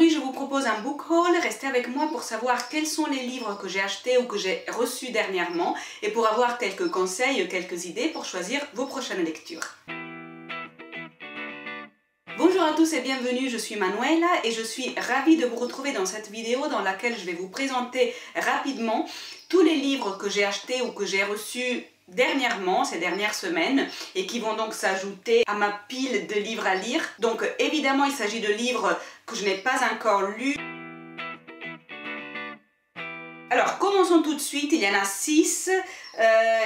aujourd'hui je vous propose un book haul, restez avec moi pour savoir quels sont les livres que j'ai achetés ou que j'ai reçus dernièrement et pour avoir quelques conseils, quelques idées pour choisir vos prochaines lectures. Bonjour à tous et bienvenue, je suis Manuela et je suis ravie de vous retrouver dans cette vidéo dans laquelle je vais vous présenter rapidement tous les livres que j'ai achetés ou que j'ai reçus dernièrement, ces dernières semaines, et qui vont donc s'ajouter à ma pile de livres à lire. Donc évidemment il s'agit de livres que je n'ai pas encore lus. Alors commençons tout de suite, il y en a 6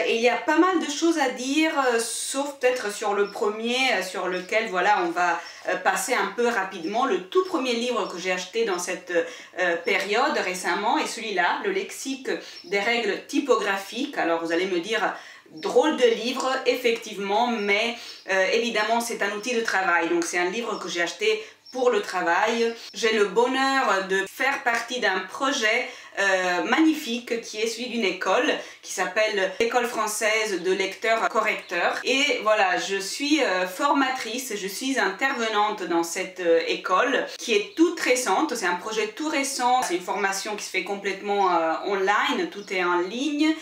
et il y a pas mal de choses à dire, sauf peut-être sur le premier, sur lequel voilà on va passer un peu rapidement. Le tout premier livre que j'ai acheté dans cette période récemment est celui-là, le lexique des règles typographiques. Alors vous allez me dire, drôle de livre, effectivement, mais évidemment c'est un outil de travail, donc c'est un livre que j'ai acheté pour le travail. J'ai le bonheur de faire partie d'un projet magnifique qui est celui d'une école qui s'appelle École française de lecteurs correcteurs. Et voilà, je suis formatrice, je suis intervenante dans cette école qui est toute récente, c'est un projet tout récent, c'est une formation qui se fait complètement online, tout est en ligne.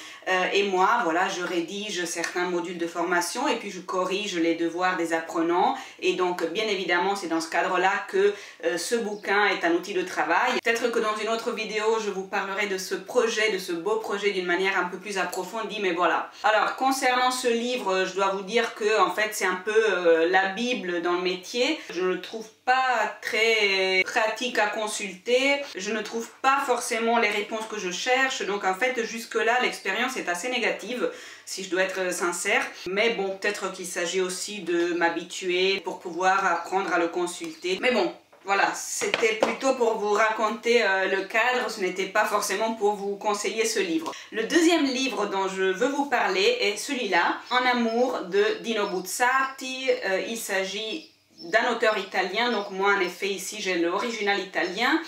Et moi, voilà, je rédige certains modules de formation et puis je corrige les devoirs des apprenants. Et donc, bien évidemment, c'est dans ce cadre-là que ce bouquin est un outil de travail. Peut-être que dans une autre vidéo, je vous parlerai de ce projet, de ce beau projet d'une manière un peu plus approfondie, mais voilà. Alors, concernant ce livre, je dois vous dire que, en fait, c'est un peu la Bible dans le métier. Je ne le trouve pas très pratique à consulter, je ne trouve pas forcément les réponses que je cherche, donc en fait jusque-là l'expérience est assez négative si je dois être sincère, mais bon, peut-être qu'il s'agit aussi de m'habituer pour pouvoir apprendre à le consulter, mais bon. Voilà, c'était plutôt pour vous raconter le cadre, ce n'était pas forcément pour vous conseiller ce livre. Le deuxième livre dont je veux vous parler est celui-là, En amour de Dino Buzzati. Il s'agit d'un auteur italien, donc moi en effet ici j'ai l'original italien,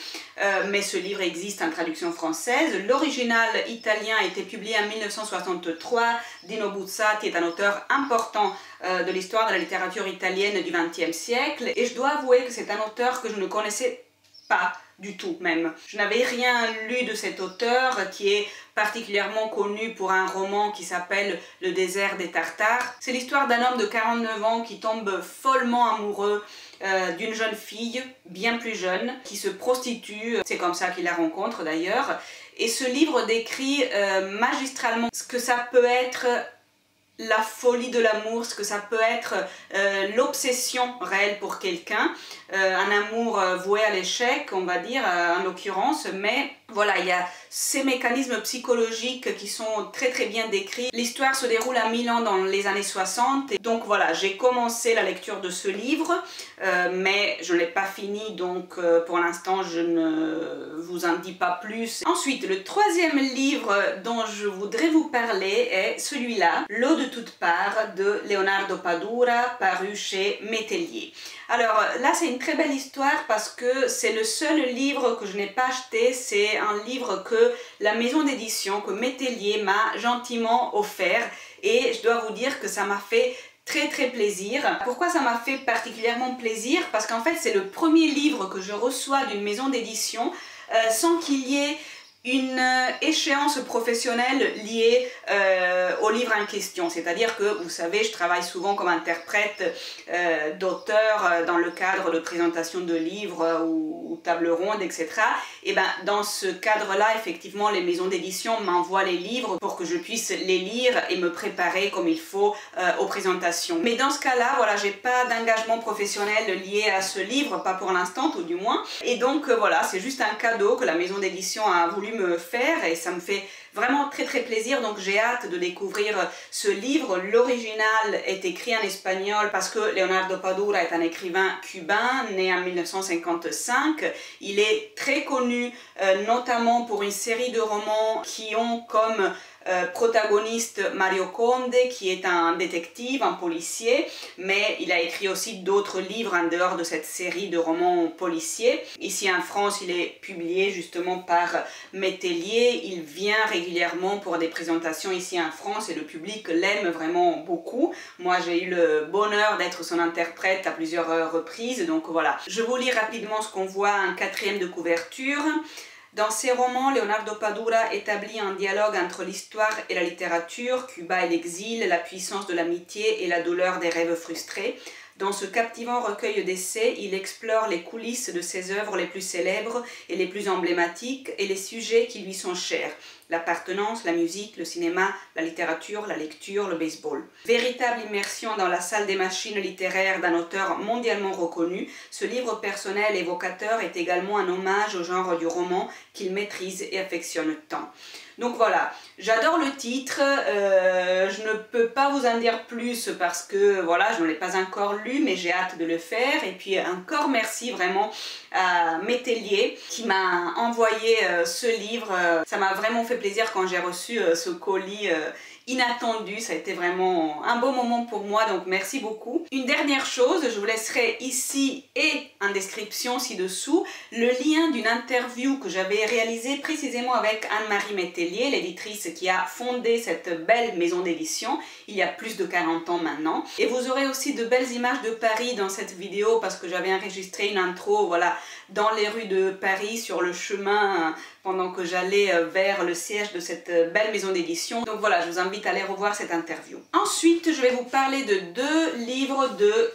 mais ce livre existe en traduction française. L'original italien a été publié en 1963, Dino Buzzati est un auteur important de l'histoire de la littérature italienne du XXe siècle, et je dois avouer que c'est un auteur que je ne connaissais pas du tout même. Je n'avais rien lu de cet auteur qui est particulièrement connu pour un roman qui s'appelle Le désert des Tartares. C'est l'histoire d'un homme de 49 ans qui tombe follement amoureux d'une jeune fille, bien plus jeune, qui se prostitue. C'est comme ça qu'il la rencontre d'ailleurs. Et ce livre décrit magistralement ce que ça peut être la folie de l'amour, ce que ça peut être l'obsession réelle pour quelqu'un, un amour voué à l'échec, on va dire, en l'occurrence, mais voilà, il y a ces mécanismes psychologiques qui sont très très bien décrits. L'histoire se déroule à Milan dans les années 60, et donc voilà, j'ai commencé la lecture de ce livre, mais je ne l'ai pas fini, donc pour l'instant je ne vous en dis pas plus. Ensuite, le troisième livre dont je voudrais vous parler est celui-là, L'eau de toutes parts de Leonardo Padura, paru chez Métellier. Alors là c'est une très belle histoire parce que c'est le seul livre que je n'ai pas acheté, c'est un livre que la maison d'édition, que Métellier m'a gentiment offert, et je dois vous dire que ça m'a fait très très plaisir. Pourquoi ça m'a fait particulièrement plaisir? Parce qu'en fait c'est le premier livre que je reçois d'une maison d'édition sans qu'il y ait une échéance professionnelle liée au livre en question. C'est-à-dire que, vous savez, je travaille souvent comme interprète d'auteur dans le cadre de présentation de livres ou table ronde, etc. Et ben, dans ce cadre-là, effectivement, les maisons d'édition m'envoient les livres pour que je puisse les lire et me préparer comme il faut aux présentations. Mais dans ce cas-là, voilà, j'ai pas d'engagement professionnel lié à ce livre, pas pour l'instant, tout du moins. Et donc, voilà, c'est juste un cadeau que la maison d'édition a voulu me faire, et ça me fait vraiment très très plaisir, donc j'ai hâte de découvrir ce livre. L'original est écrit en espagnol parce que Leonardo Padura est un écrivain cubain né en 1955. Il est très connu notamment pour une série de romans qui ont comme protagoniste Mario Conde, qui est un détective, un policier, mais il a écrit aussi d'autres livres en dehors de cette série de romans policiers. Ici en France, il est publié justement par Métellier. Il vient régulièrement régulièrement pour des présentations ici en France et le public l'aime vraiment beaucoup. Moi j'ai eu le bonheur d'être son interprète à plusieurs reprises, donc voilà. Je vous lis rapidement ce qu'on voit en quatrième de couverture. Dans ses romans, Leonardo Padura établit un dialogue entre l'histoire et la littérature, Cuba et l'exil, la puissance de l'amitié et la douleur des rêves frustrés. Dans ce captivant recueil d'essais, il explore les coulisses de ses œuvres les plus célèbres et les plus emblématiques et les sujets qui lui sont chers. L'appartenance, la musique, le cinéma, la littérature, la lecture, le baseball. Véritable immersion dans la salle des machines littéraires d'un auteur mondialement reconnu, ce livre personnel évocateur est également un hommage au genre du roman qu'il maîtrise et affectionne tant. Donc voilà, j'adore le titre, je ne peux pas vous en dire plus parce que voilà, je ne l'ai pas encore lu, mais j'ai hâte de le faire. Et puis encore merci vraiment à Métellier qui m'a envoyé ce livre. Ça m'a vraiment fait plaisir quand j'ai reçu ce colis inattendu, ça a été vraiment un beau moment pour moi, donc merci beaucoup. Une dernière chose, je vous laisserai ici et en description ci-dessous le lien d'une interview que j'avais réalisée précisément avec Anne-Marie Métellier, l'éditrice qui a fondé cette belle maison d'édition il y a plus de 40 ans maintenant. Et vous aurez aussi de belles images de Paris dans cette vidéo parce que j'avais enregistré une intro, voilà, dans les rues de Paris, sur le chemin pendant que j'allais vers le siège de cette belle maison d'édition. Donc voilà, je vous invite à aller revoir cette interview. Ensuite, je vais vous parler de deux livres de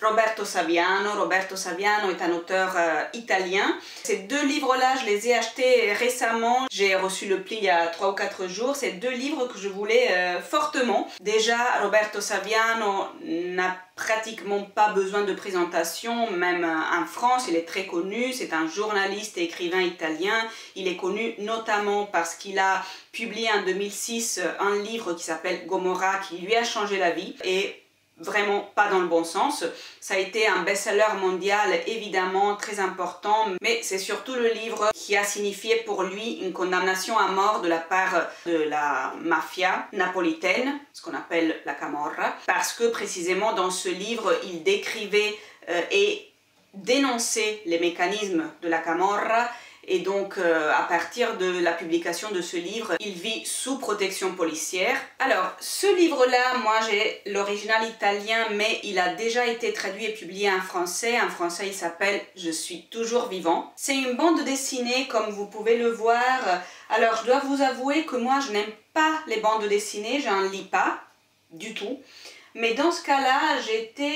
Roberto Saviano. Roberto Saviano est un auteur italien. Ces deux livres-là, je les ai achetés récemment. J'ai reçu le pli il y a 3 ou 4 jours. C'est deux livres que je voulais fortement. Déjà, Roberto Saviano n'a pratiquement pas besoin de présentation, même en France, il est très connu. C'est un journaliste et écrivain italien. Il est connu notamment parce qu'il a publié en 2006 un livre qui s'appelle Gomorra, qui lui a changé la vie. Et vraiment pas dans le bon sens. Ça a été un best-seller mondial évidemment très important, mais c'est surtout le livre qui a signifié pour lui une condamnation à mort de la part de la mafia napolitaine, ce qu'on appelle la Camorra, parce que précisément dans ce livre il décrivait et dénonçait les mécanismes de la Camorra. Et donc, à partir de la publication de ce livre, il vit sous protection policière. Alors, ce livre-là, moi j'ai l'original italien, mais il a déjà été traduit et publié en français. En français, il s'appelle « Je suis toujours vivant ». C'est une bande dessinée, comme vous pouvez le voir. Alors, je dois vous avouer que moi, je n'aime pas les bandes dessinées, je n'en lis pas du tout. Mais dans ce cas-là, j'étais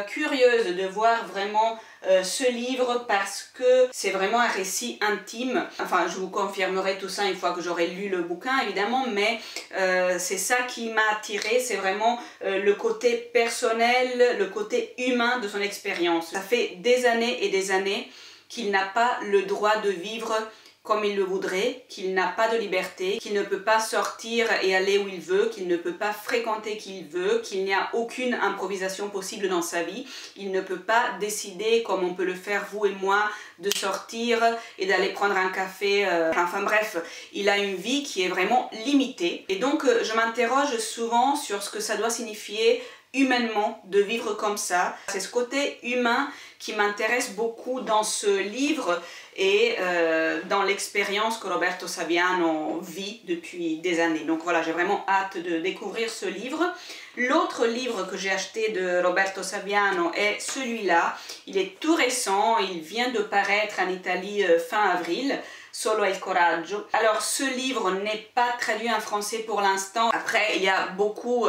curieuse de voir vraiment ce livre parce que c'est vraiment un récit intime. Enfin, je vous confirmerai tout ça une fois que j'aurai lu le bouquin, évidemment, mais c'est ça qui m'a attirée, c'est vraiment le côté personnel, le côté humain de son expérience. Ça fait des années et des années qu'il n'a pas le droit de vivre comme il le voudrait, qu'il n'a pas de liberté, qu'il ne peut pas sortir et aller où il veut, qu'il ne peut pas fréquenter qui il veut, qu'il n'y a aucune improvisation possible dans sa vie. Il ne peut pas décider, comme on peut le faire vous et moi, de sortir et d'aller prendre un café. Enfin bref, il a une vie qui est vraiment limitée. Et donc je m'interroge souvent sur ce que ça doit signifier humainement de vivre comme ça. C'est ce côté humain qui m'intéresse beaucoup dans ce livre et dans l'expérience que Roberto Saviano vit depuis des années. Donc voilà, j'ai vraiment hâte de découvrir ce livre. L'autre livre que j'ai acheté de Roberto Saviano est celui-là. Il est tout récent, il vient de paraître en Italie fin avril. Solo il coraggio. Alors ce livre n'est pas traduit en français pour l'instant. Après il y a beaucoup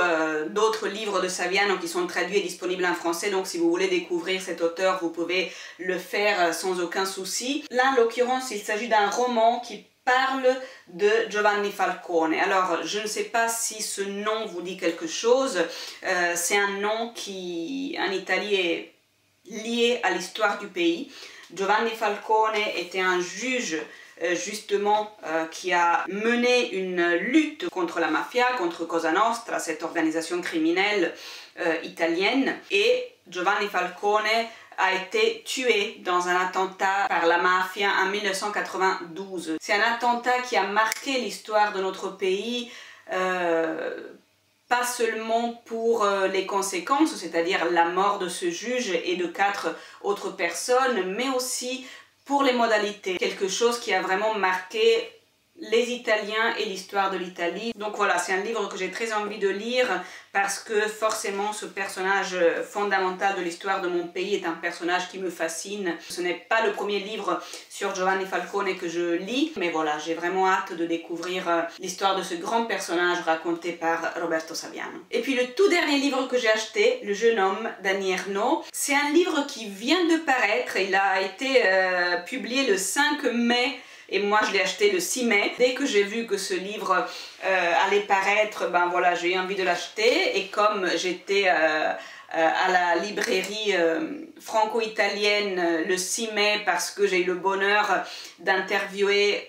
d'autres livres de Saviano qui sont traduits et disponibles en français, donc si vous voulez découvrir cet auteur vous pouvez le faire sans aucun souci. Là en l'occurrence il s'agit d'un roman qui parle de Giovanni Falcone. Alors je ne sais pas si ce nom vous dit quelque chose. C'est un nom qui en Italie est lié à l'histoire du pays. Giovanni Falcone était un juge justement qui a mené une lutte contre la mafia, contre Cosa Nostra, cette organisation criminelle italienne, et Giovanni Falcone a été tué dans un attentat par la mafia en 1992. C'est un attentat qui a marqué l'histoire de notre pays, pas seulement pour les conséquences, c'est-à-dire la mort de ce juge et de 4 autres personnes, mais aussi pour les modalités. Quelque chose qui a vraiment marqué les Italiens et l'histoire de l'Italie. Donc voilà, c'est un livre que j'ai très envie de lire parce que forcément ce personnage fondamental de l'histoire de mon pays est un personnage qui me fascine. Ce n'est pas le premier livre sur Giovanni Falcone que je lis, mais voilà, j'ai vraiment hâte de découvrir l'histoire de ce grand personnage raconté par Roberto Saviano. Et puis le tout dernier livre que j'ai acheté, Le jeune homme d'Annie Ernaux, c'est un livre qui vient de paraître, il a été publié le 5 mai et moi je l'ai acheté le 6 mai. Dès que j'ai vu que ce livre allait paraître, ben voilà, j'ai eu envie de l'acheter et comme j'étais à la librairie franco-italienne le 6 mai parce que j'ai eu le bonheur d'interviewer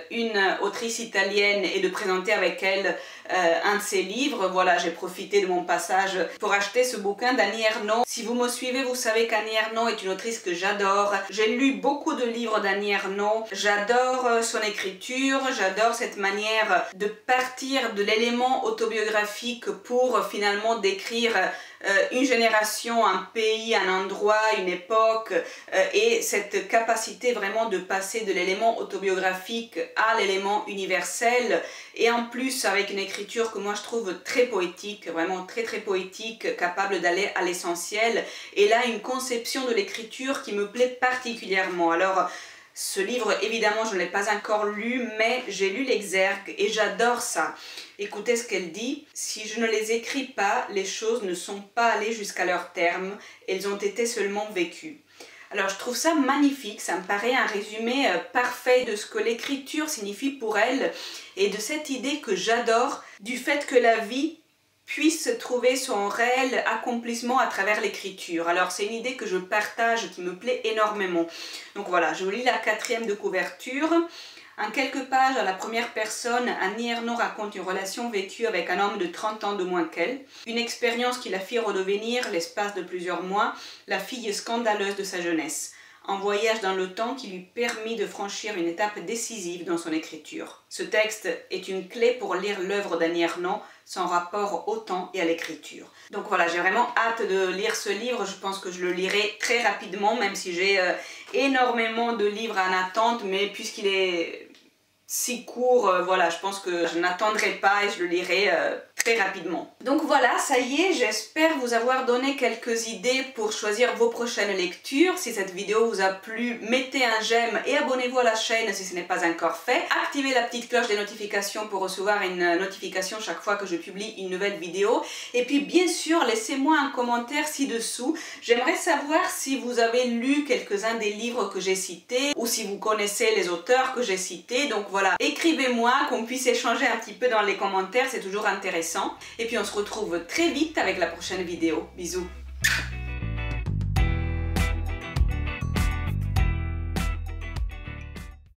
une autrice italienne et de présenter avec elle un de ses livres. Voilà, j'ai profité de mon passage pour acheter ce bouquin d'Annie Ernaux. Si vous me suivez, vous savez qu'Annie Ernaux est une autrice que j'adore. J'ai lu beaucoup de livres d'Annie Ernaux. J'adore son écriture, j'adore cette manière de partir de l'élément autobiographique pour finalement décrire une génération, un pays, un endroit, une époque et cette capacité vraiment de passer de l'élément autobiographique à l'élément universel et en plus avec une écriture que moi je trouve très poétique, vraiment très poétique, capable d'aller à l'essentiel et là une conception de l'écriture qui me plaît particulièrement. Alors ce livre, évidemment, je ne l'ai pas encore lu, mais j'ai lu l'exergue et j'adore ça. Écoutez ce qu'elle dit. « Si je ne les écris pas, les choses ne sont pas allées jusqu'à leur terme, elles ont été seulement vécues. » Alors je trouve ça magnifique, ça me paraît un résumé parfait de ce que l'écriture signifie pour elle et de cette idée que j'adore du fait que la vie puisse trouver son réel accomplissement à travers l'écriture. Alors c'est une idée que je partage, qui me plaît énormément. Donc voilà, je lis la 4e de couverture. En quelques pages, à la première personne, Annie Ernaux raconte une relation vécue avec un homme de 30 ans de moins qu'elle. Une expérience qui la fit redevenir, l'espace de plusieurs mois, la fille scandaleuse de sa jeunesse. Un voyage dans le temps qui lui permit de franchir une étape décisive dans son écriture. Ce texte est une clé pour lire l'œuvre d'Annie Ernaux, son rapport au temps et à l'écriture. Donc voilà, j'ai vraiment hâte de lire ce livre, je pense que je le lirai très rapidement, même si j'ai énormément de livres en attente, mais puisqu'il est si court, voilà, je pense que je n'attendrai pas et je le lirai très rapidement. Donc voilà, ça y est, j'espère vous avoir donné quelques idées pour choisir vos prochaines lectures. Si cette vidéo vous a plu, mettez un j'aime et abonnez-vous à la chaîne si ce n'est pas encore fait. Activez la petite cloche des notifications pour recevoir une notification chaque fois que je publie une nouvelle vidéo. Et puis bien sûr, laissez-moi un commentaire ci-dessous. J'aimerais savoir si vous avez lu quelques-uns des livres que j'ai cités ou si vous connaissez les auteurs que j'ai cités. Donc voilà, écrivez-moi, qu'on puisse échanger un petit peu dans les commentaires, c'est toujours intéressant. Et puis on se retrouve très vite avec la prochaine vidéo. Bisous!